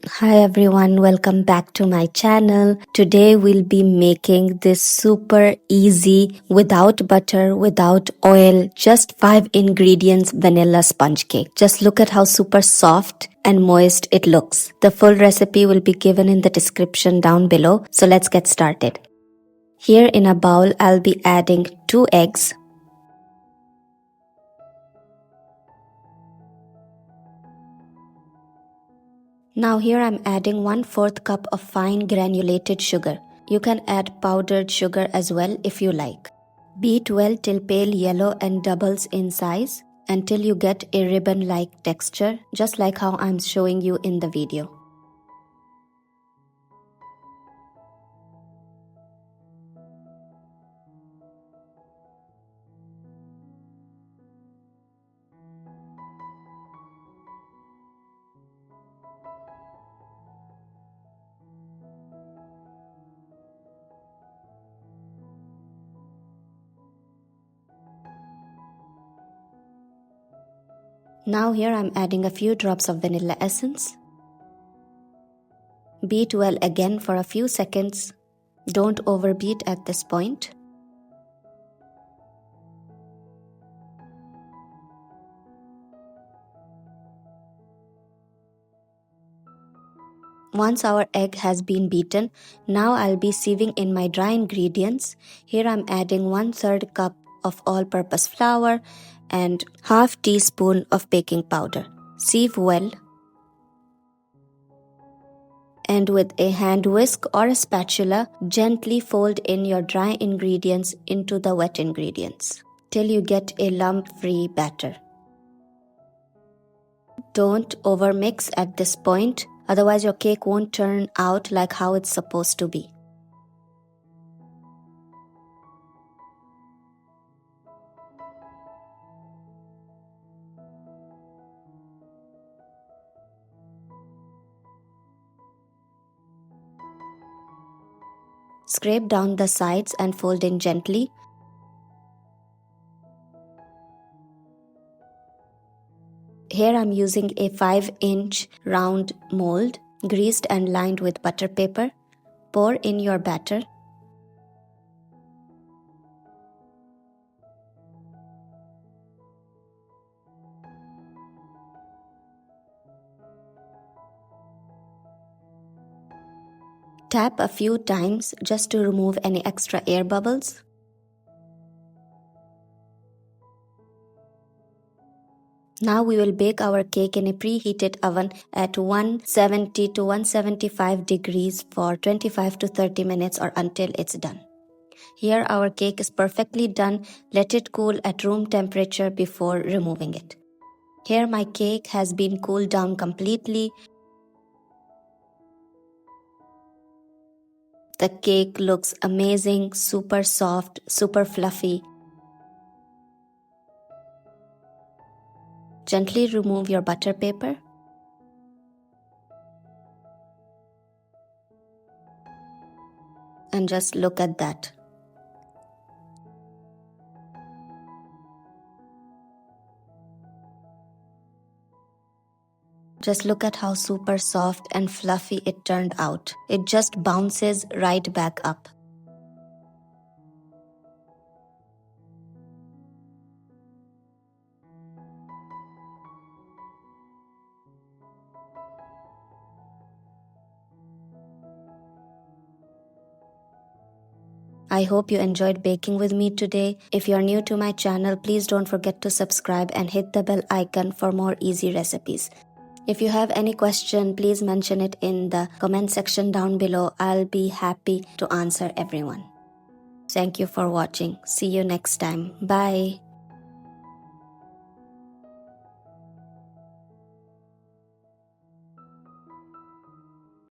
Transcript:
Hi everyone, welcome back to my channel. Today we'll be making this super easy, without butter, without oil, just 5 ingredients vanilla sponge cake. Just look at how super soft and moist it looks. The full recipe will be given in the description down below. So let's get started. Here in a bowl, I'll be adding 2 eggs. Now here I'm adding 1/4 cup of fine granulated sugar. You can add powdered sugar as well if you like. Beat well till pale yellow and doubles in size until you get a ribbon-like texture, just like how I'm showing you in the video. Now here I'm adding a few drops of vanilla essence. Beat well again for a few seconds. Don't overbeat at this point. Once our egg has been beaten, now I'll be sieving in my dry ingredients. Here I'm adding 1/3 cup of all-purpose flour and half teaspoon of baking powder. Sieve well. And with a hand whisk or a spatula, gently fold in your dry ingredients into the wet ingredients till you get a lump-free batter. Don't overmix at this point, otherwise your cake won't turn out like how it's supposed to be. Scrape down the sides and fold in gently. Here I'm using a 5-inch round mold, greased and lined with butter paper. Pour in your batter. Tap a few times just to remove any extra air bubbles. Now we will bake our cake in a preheated oven at 170 to 175 degrees for 25 to 30 minutes or until it's done. Here our cake is perfectly done. Let it cool at room temperature before removing it. Here my cake has been cooled down completely. The cake looks amazing, super soft, super fluffy. Gently remove your butter paper. And just look at that. Just look at how super soft and fluffy it turned out. It just bounces right back up. I hope you enjoyed baking with me today. If you're new to my channel, please don't forget to subscribe and hit the bell icon for more easy recipes. If you have any question, please mention it in the comment section down below. I'll be happy to answer everyone. Thank you for watching. See you next time. Bye.